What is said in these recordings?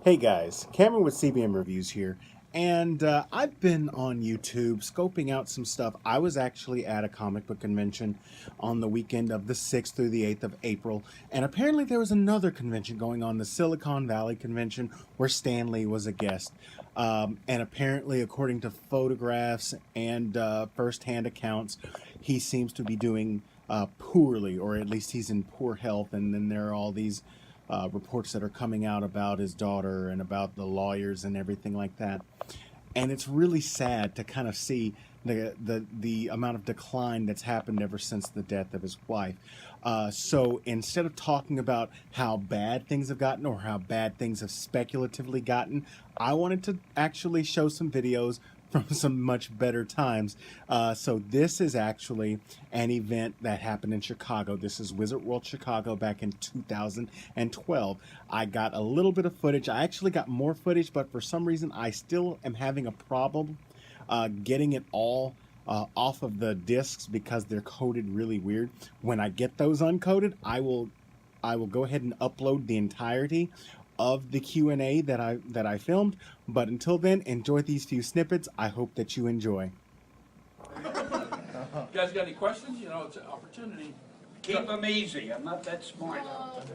Hey guys, Cameron with CBM Reviews here, and I've been on YouTube scoping out some stuff. I was actually at a comic book convention on the weekend of the 6th through the 8th of April, and apparently there was another convention going on, the Silicon Valley Convention, where Stan Lee was a guest. And apparently, according to photographs and first-hand accounts, he seems to be doing poorly, or at least he's in poor health, and then there are all these reports that are coming out about his daughter and about the lawyers and everything like that. And it's really sad to kind of see the amount of decline that's happened ever since the death of his wife. So instead of talking about how bad things have gotten or how bad things have speculatively gotten, I wanted to actually show some videos from some much better times. So this is actually an event that happened in Chicago. This is Wizard World Chicago back in 2012. I got a little bit of footage. I actually got more footage, but for some reason I still am having a problem getting it all off of the discs because they're coded really weird. When I get those uncoded, I will go ahead and upload the entirety of the Q&A that I filmed. But until then, enjoy these few snippets. I hope that you enjoy. You guys got any questions? You know, it's an opportunity. Keep them easy. I'm not that smart.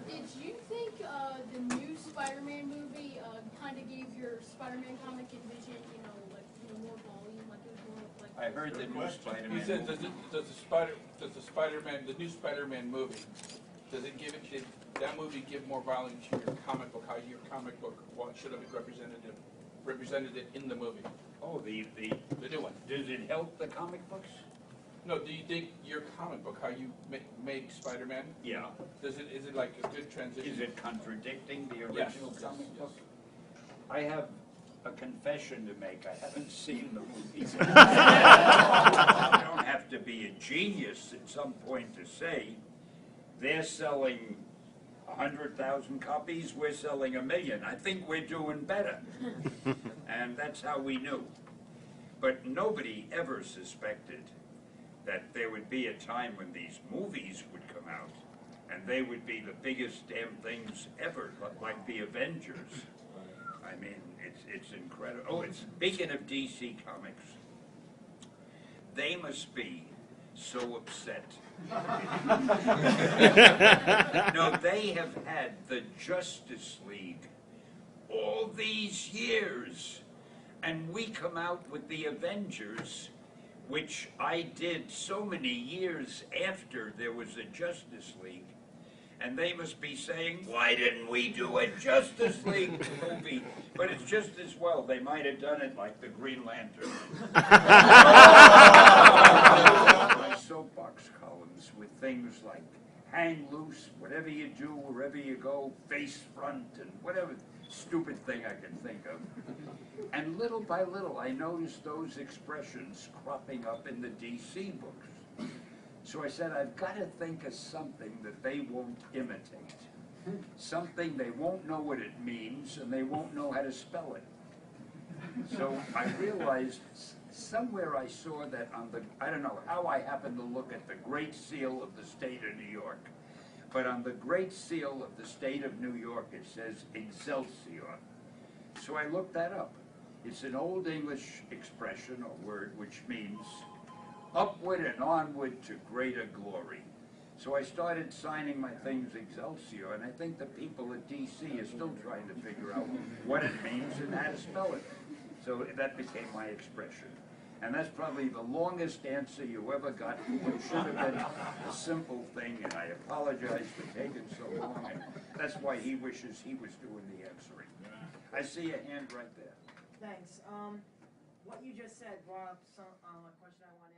Did you think the new Spider-Man movie kind of gave your Spider-Man comic envision, more volume, like it was more like? I heard the new Spider-Man. He said, does the Spider-Man, the new Spider-Man movie, does it give it? Did that movie give more volume to your comic book? How your comic book should have represented it in the movie? Oh, the new one. Does it help the comic books? No, do you think your comic book, how you make Spider-Man? Yeah. Is it like a good transition? Is it contradicting the Yes, original yes, comic yes. book? I have a confession to make. I haven't seen the movies. You don't have to be a genius at some point to say they're selling 100,000 copies, we're selling 1 million. I think we're doing better. And that's how we knew. But nobody ever suspected that there would be a time when these movies would come out and they would be the biggest damn things ever, like the Avengers. I mean, it's incredible. Oh, speaking of DC Comics, they must be so upset. No, they have had the Justice League all these years, and we come out with the Avengers, which I did so many years after there was a Justice League, and they must be saying, why didn't we do a Justice League movie? But it's just as well. They might have done it like the Green Lantern. My soapbox columns with things like hang loose, whatever you do, wherever you go, face front, and whatever stupid thing I can think of. And little by little, I noticed those expressions cropping up in the DC books. So I said, I've got to think of something that they won't imitate. Something they won't know what it means, and they won't know how to spell it. So I realized somewhere I saw that on the, I don't know how I happened to look at the Great Seal of the state of New York, but on the Great Seal of the state of New York it says Excelsior. So I looked that up. It's an Old English expression or word which means upward and onward to greater glory. So I started signing my things Excelsior, and I think the people at DC are still trying to figure out what it means and how to spell it. So that became my expression. And that's probably the longest answer you ever got for what should have been a simple thing, and I apologize for taking so long, and that's why he wishes he was doing the answering. I see a hand right there. Thanks. What you just said brought up a question I wanted